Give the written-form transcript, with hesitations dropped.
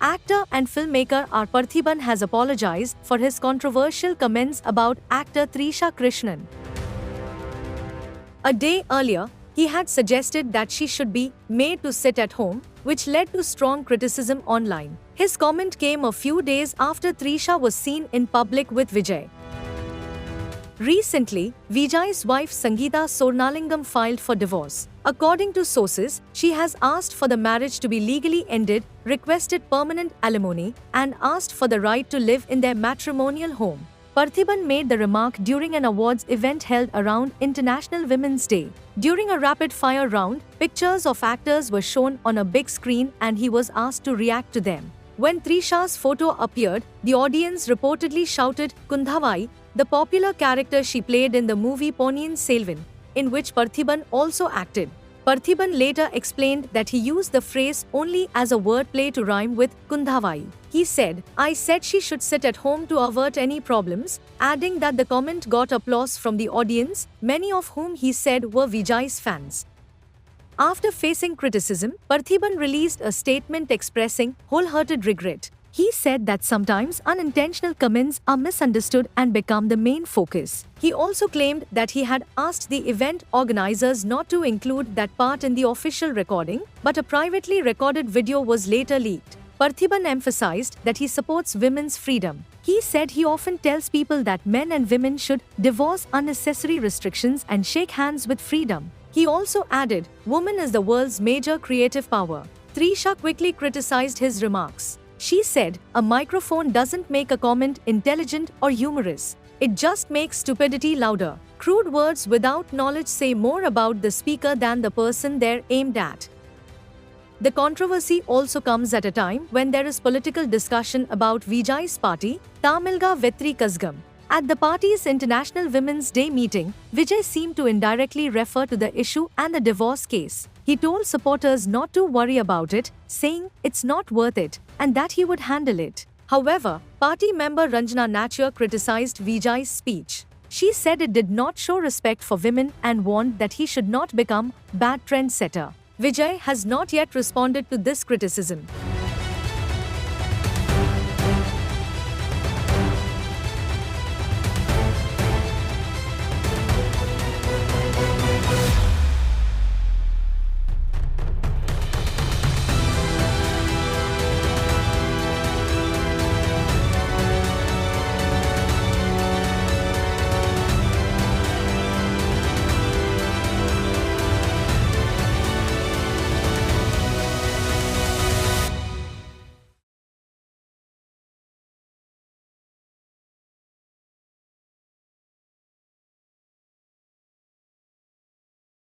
Actor and filmmaker R. Parthiban has apologized for his controversial comments about actor Trisha Krishnan. A day earlier, he had suggested that she should be made to sit at home, which led to strong criticism online. His comment came a few days after Trisha was seen in public with Vijay. Recently, Vijay's wife Sangeeta Sornalingam filed for divorce. According to sources, she has asked for the marriage to be legally ended, requested permanent alimony, and asked for the right to live in their matrimonial home. Parthiban made the remark during an awards event held around International Women's Day. During a rapid-fire round, pictures of actors were shown on a big screen and he was asked to react to them. When Trisha's photo appeared, the audience reportedly shouted Kundhavai, the popular character she played in the movie Ponniyin Selvan, in which Parthiban also acted. Parthiban later explained that he used the phrase only as a wordplay to rhyme with Kundhavai. He said, "I said she should sit at home to avert any problems," adding that the comment got applause from the audience, many of whom he said were Vijay's fans. After facing criticism, Parthiban released a statement expressing wholehearted regret. He said that sometimes unintentional comments are misunderstood and become the main focus. He also claimed that he had asked the event organizers not to include that part in the official recording, but a privately recorded video was later leaked. Parthiban emphasized that he supports women's freedom. He said he often tells people that men and women should divorce unnecessary restrictions and shake hands with freedom. He also added, "Woman is the world's major creative power." Trisha quickly criticized his remarks. She said, "A microphone doesn't make a comment intelligent or humorous. It just makes stupidity louder. Crude words without knowledge say more about the speaker than the person they're aimed at." The controversy also comes at a time when there is political discussion about Vijay's party, Tamilga Vetri Kazhagam. At the party's International Women's Day meeting, Vijay seemed to indirectly refer to the issue and the divorce case. He told supporters not to worry about it, saying it's not worth it, and that he would handle it. However, party member Ranjana Nachar criticized Vijay's speech. She said it did not show respect for women and warned that he should not become bad trendsetter. Vijay has not yet responded to this criticism.